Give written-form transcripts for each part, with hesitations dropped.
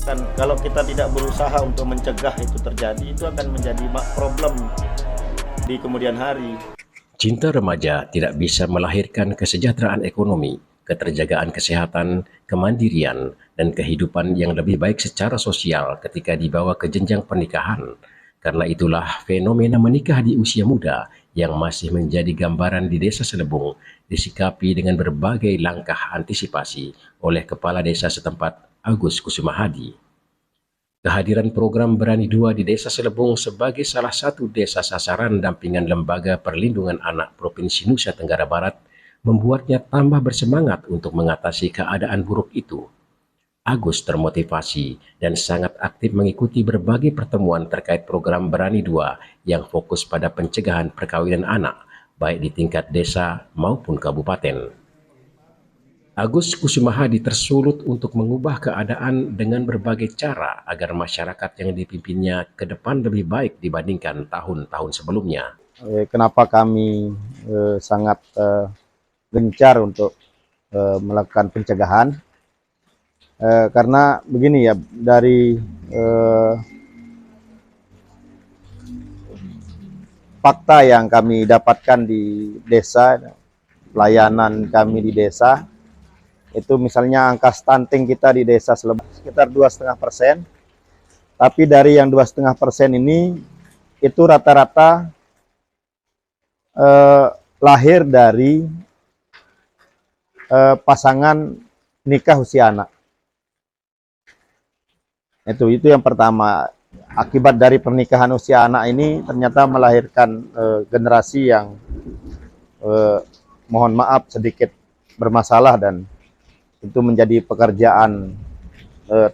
Dan kalau kita tidak berusaha untuk mencegah itu terjadi, itu akan menjadi problem di kemudian hari. Cinta remaja tidak bisa melahirkan kesejahteraan ekonomi, keterjagaan kesehatan, kemandirian, dan kehidupan yang lebih baik secara sosial ketika dibawa ke jenjang pernikahan. Karena itulah fenomena menikah di usia muda yang masih menjadi gambaran di Desa Selebung disikapi dengan berbagai langkah antisipasi oleh Kepala Desa setempat Agus Kusumahadi. Kehadiran program Berani Dua di Desa Selebung sebagai salah satu desa sasaran dampingan Lembaga Perlindungan Anak Provinsi Nusa Tenggara Barat membuatnya tambah bersemangat untuk mengatasi keadaan buruk itu. Agus termotivasi dan sangat aktif mengikuti berbagai pertemuan terkait program Berani Dua yang fokus pada pencegahan perkawinan anak, baik di tingkat desa maupun kabupaten. Agus Kusumahadi tersulut untuk mengubah keadaan dengan berbagai cara agar masyarakat yang dipimpinnya ke depan lebih baik dibandingkan tahun-tahun sebelumnya. Kenapa kami sangat gencar untuk melakukan pencegahan? Karena begini ya, dari fakta yang kami dapatkan di desa, pelayanan kami di desa, itu misalnya angka stunting kita di desa Selebung sekitar 2,5%. Tapi dari yang 2,5% ini, itu rata-rata lahir dari pasangan nikah usia anak. Itu yang pertama. Akibat dari pernikahan usia anak ini ternyata melahirkan generasi yang mohon maaf sedikit bermasalah, dan itu menjadi pekerjaan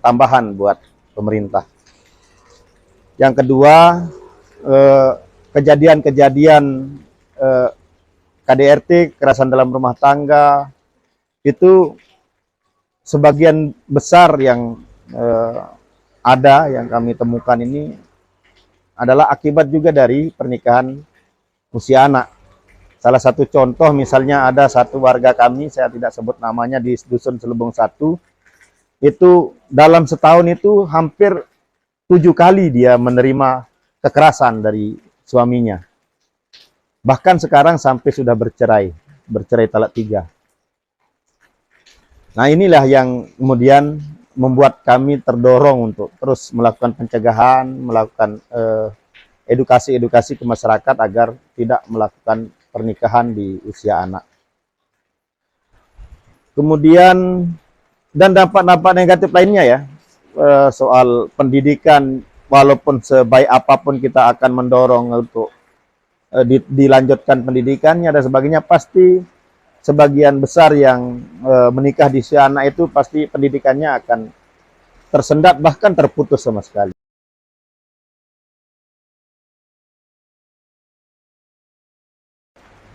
tambahan buat pemerintah. Yang kedua, kejadian-kejadian KDRT, kekerasan dalam rumah tangga, itu sebagian besar yang ada yang kami temukan ini adalah akibat juga dari pernikahan usia anak. Salah satu contoh misalnya ada satu warga kami, saya tidak sebut namanya, di Dusun Selebung 1, itu dalam setahun itu hampir 7 kali dia menerima kekerasan dari suaminya. Bahkan sekarang sampai sudah bercerai talak 3. Nah, inilah yang kemudian membuat kami terdorong untuk terus melakukan pencegahan, melakukan edukasi-edukasi ke masyarakat agar tidak melakukan pernikahan di usia anak. Kemudian, dan dampak-dampak negatif lainnya ya, soal pendidikan, walaupun sebaik apapun kita akan mendorong untuk dilanjutkan pendidikannya dan sebagainya, pasti sebagian besar yang menikah di usia anak itu pasti pendidikannya akan tersendat, bahkan terputus sama sekali.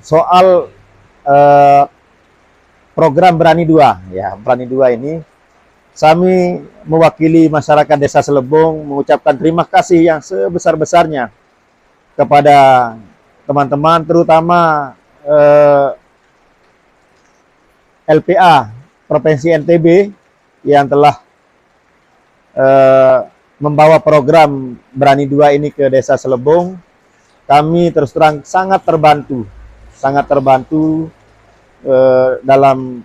Soal program Berani Dua, ya, Berani Dua ini, kami mewakili masyarakat Desa Selebung mengucapkan terima kasih yang sebesar-besarnya kepada teman-teman, terutama LPA Provinsi NTB yang telah membawa program Berani Dua ini ke Desa Selebung. Kami terus terang sangat terbantu dalam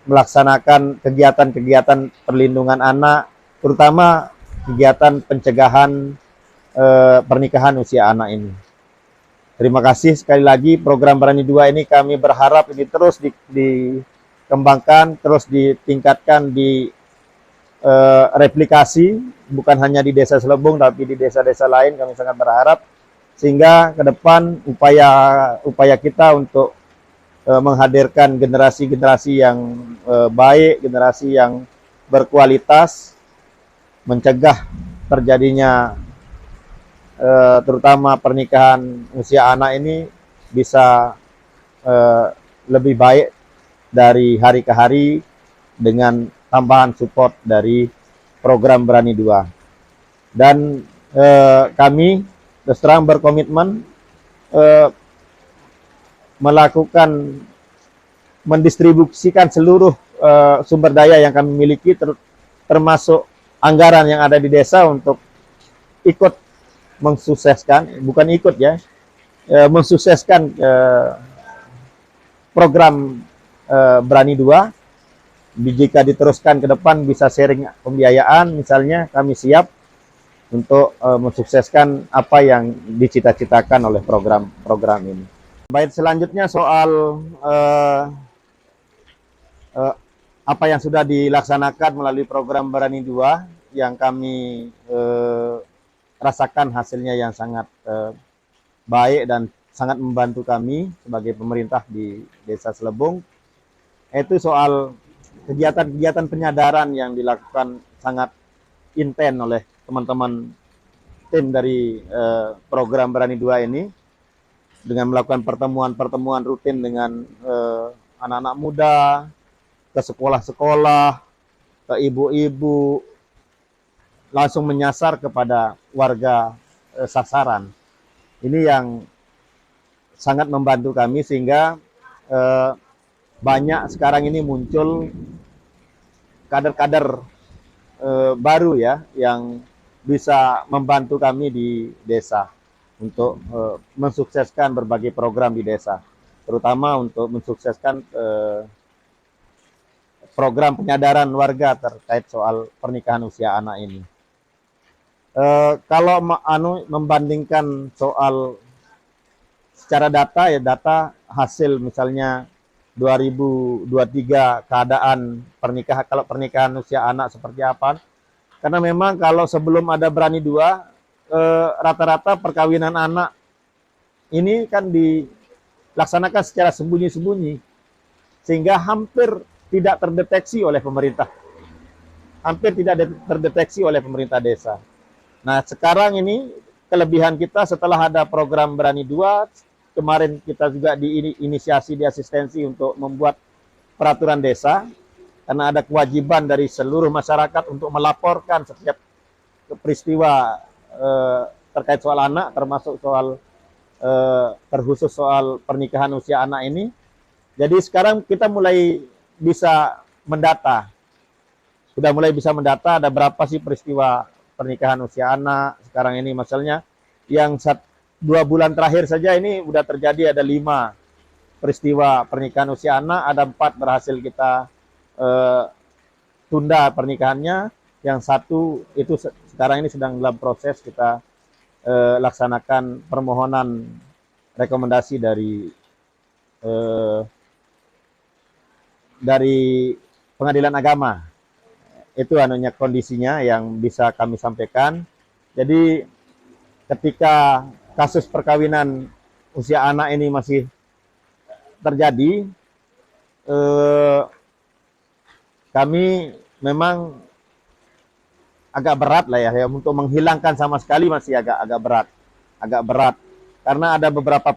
melaksanakan kegiatan-kegiatan perlindungan anak, terutama kegiatan pencegahan pernikahan usia anak ini. Terima kasih sekali lagi. Program Berani Dua ini kami berharap ini terus dikembangkan, terus ditingkatkan, replikasi, bukan hanya di Desa Selebung tapi di desa-desa lain. Kami sangat berharap sehingga ke depan upaya kita untuk menghadirkan generasi-generasi yang baik, generasi yang berkualitas, mencegah terjadinya terutama pernikahan usia anak ini bisa lebih baik dari hari ke hari dengan tambahan support dari program Berani Dua. Dan kami terus terang berkomitmen mendistribusikan seluruh sumber daya yang kami miliki, termasuk anggaran yang ada di desa untuk ikut mensukseskan, bukan ikut ya, mensukseskan program Berani 2. Jika diteruskan ke depan bisa sharing pembiayaan, misalnya kami siap untuk mensukseskan apa yang dicita-citakan oleh program ini. Baik, selanjutnya soal apa yang sudah dilaksanakan melalui program Berani 2 yang kami rasakan hasilnya yang sangat baik dan sangat membantu kami sebagai pemerintah di Desa Selebung, itu soal kegiatan-kegiatan penyadaran yang dilakukan sangat intens oleh teman-teman tim dari program Berani 2 ini, dengan melakukan pertemuan-pertemuan rutin dengan anak-anak muda, ke sekolah-sekolah, ke ibu-ibu, langsung menyasar kepada warga sasaran. Ini yang sangat membantu kami sehingga banyak sekarang ini muncul kader-kader baru ya yang bisa membantu kami di desa untuk mensukseskan berbagai program di desa, terutama untuk mensukseskan program penyadaran warga terkait soal pernikahan usia anak ini. Kalau membandingkan soal secara data ya, data hasil misalnya 2023 keadaan pernikahan, kalau pernikahan usia anak seperti apa, karena memang kalau sebelum ada Berani 2 rata-rata perkawinan anak ini kan dilaksanakan secara sembunyi-sembunyi sehingga hampir tidak terdeteksi oleh pemerintah, hampir tidak terdeteksi oleh pemerintah desa. Nah sekarang ini kelebihan kita setelah ada program Berani 2, kemarin kita juga diinisiasi, diasistensi untuk membuat peraturan desa, karena ada kewajiban dari seluruh masyarakat untuk melaporkan setiap peristiwa terkait soal anak, termasuk soal terkhusus soal pernikahan usia anak ini. Jadi sekarang kita mulai bisa mendata, sudah mulai bisa mendata ada berapa sih peristiwa pernikahan usia anak sekarang ini. Misalnya yang 2 bulan terakhir saja ini sudah terjadi ada 5 peristiwa pernikahan usia anak, ada 4 berhasil kita tunda pernikahannya, yang 1 itu sekarang ini sedang dalam proses kita laksanakan permohonan rekomendasi dari pengadilan agama. Itu kondisinya yang bisa kami sampaikan. Jadi ketika kasus perkawinan usia anak ini masih terjadi, kami memang agak berat lah ya, untuk menghilangkan sama sekali masih agak berat karena ada beberapa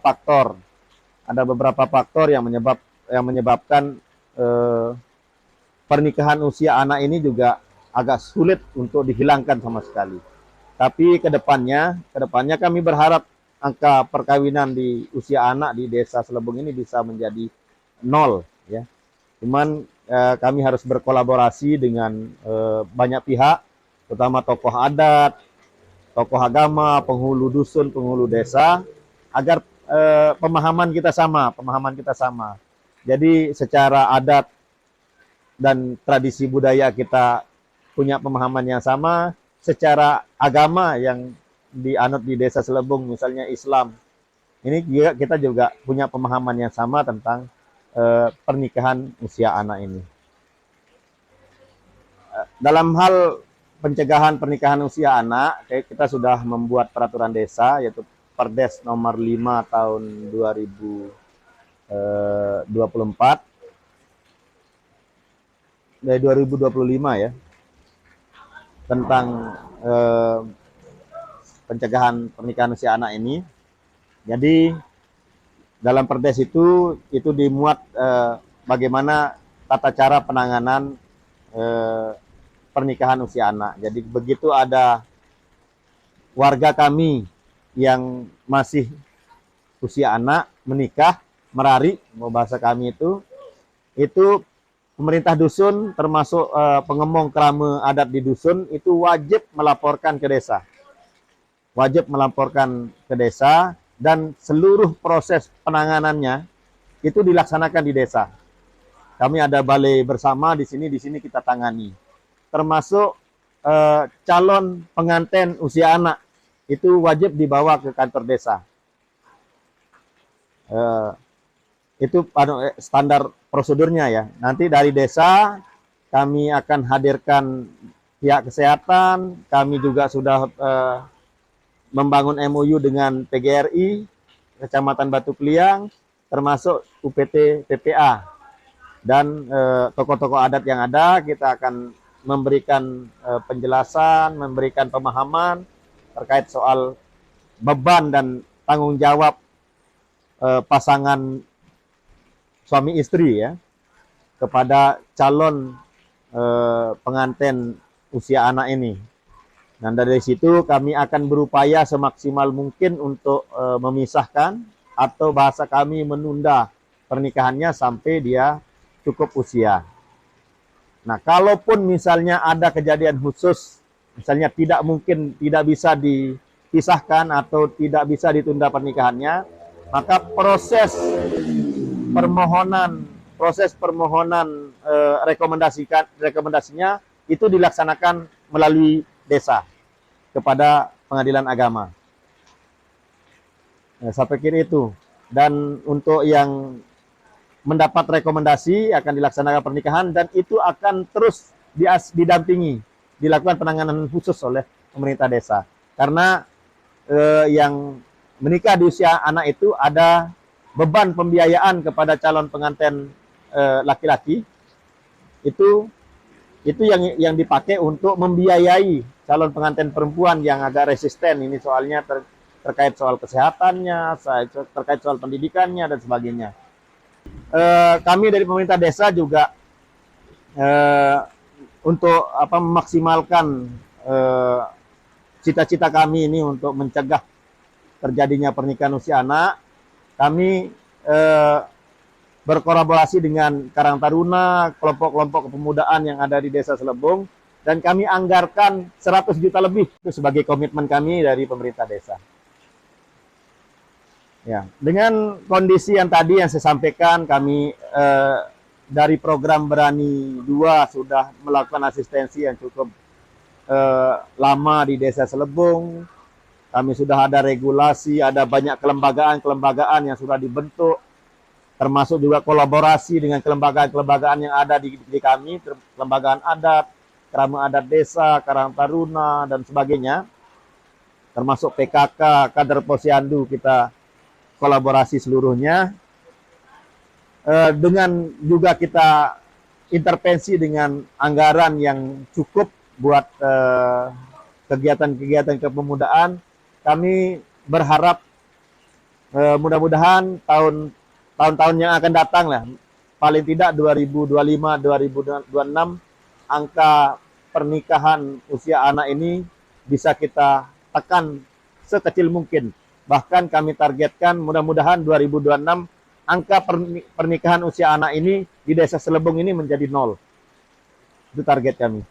faktor yang menyebabkan pernikahan usia anak ini juga agak sulit untuk dihilangkan sama sekali. Tapi kedepannya kami berharap angka perkawinan di usia anak di Desa Selebung ini bisa menjadi 0 ya. Cuman kami harus berkolaborasi dengan banyak pihak, terutama tokoh adat, tokoh agama, penghulu dusun, penghulu desa, agar pemahaman kita sama. Jadi secara adat dan tradisi budaya kita punya pemahaman yang sama, secara agama yang dianut di Desa Selebung, misalnya Islam, ini juga kita juga punya pemahaman yang sama tentang pernikahan usia anak ini. Dalam hal pencegahan pernikahan usia anak, kita sudah membuat peraturan desa, yaitu Perdes nomor 5 tahun 2024 dari 2025 ya, tentang pencegahan pernikahan usia anak ini. Jadi dalam Perdes itu dimuat bagaimana tata cara penanganan pernikahan usia anak. Jadi begitu ada warga kami yang masih usia anak menikah, merari, mau bahasa kami itu pemerintah dusun termasuk pengemong kerama adat di dusun itu wajib melaporkan ke desa. Wajib melaporkan ke desa dan seluruh proses penanganannya itu dilaksanakan di desa. Kami ada balai bersama di sini kita tangani. Termasuk calon pengantin usia anak itu wajib dibawa ke kantor desa. Itu standar prosedurnya ya. Nanti dari desa kami akan hadirkan pihak kesehatan, kami juga sudah membangun MOU dengan PGRI, Kecamatan Batu Kliang, termasuk UPT PPA. Dan tokoh-tokoh adat yang ada, kita akan memberikan penjelasan, memberikan pemahaman terkait soal beban dan tanggung jawab pasangan suami istri ya kepada calon pengantin usia anak ini. Dan dari situ kami akan berupaya semaksimal mungkin untuk memisahkan atau bahasa kami menunda pernikahannya sampai dia cukup usia. Nah, kalaupun misalnya ada kejadian khusus, misalnya tidak bisa dipisahkan atau tidak bisa ditunda pernikahannya, maka proses permohonan rekomendasinya itu dilaksanakan melalui desa kepada pengadilan agama. Nah, saya pikir itu. Dan untuk yang mendapat rekomendasi akan dilaksanakan pernikahan dan itu akan terus didampingi, dilakukan penanganan khusus oleh pemerintah desa. Karena yang menikah di usia anak itu ada beban pembiayaan kepada calon pengantin laki-laki. Itu yang dipakai untuk membiayai calon pengantin perempuan yang agak resisten. Ini soalnya terkait soal kesehatannya, terkait soal pendidikannya dan sebagainya. Kami dari pemerintah desa juga untuk memaksimalkan cita-cita kami ini untuk mencegah terjadinya pernikahan usia anak, kami berkolaborasi dengan Karang Taruna, kelompok-kelompok kepemudaan yang ada di Desa Selebung, dan kami anggarkan 100 juta lebih itu sebagai komitmen kami dari pemerintah desa. Ya, dengan kondisi yang tadi yang saya sampaikan, kami dari program Berani 2 sudah melakukan asistensi yang cukup lama di Desa Selebung. Kami sudah ada regulasi, ada banyak kelembagaan yang sudah dibentuk, termasuk juga kolaborasi dengan kelembagaan yang ada di kami, kelembagaan adat, kerama adat desa, Karang Taruna, dan sebagainya, termasuk PKK, kader posyandu, kita kolaborasi seluruhnya. Dengan juga kita intervensi dengan anggaran yang cukup buat kegiatan-kegiatan kepemudaan. Kami berharap mudah-mudahan tahun-tahun yang akan datang lah, paling tidak 2025-2026, angka pernikahan usia anak ini bisa kita tekan sekecil mungkin. Bahkan kami targetkan mudah-mudahan 2026 angka pernikahan usia anak ini di Desa Selebung ini menjadi 0. Itu target kami.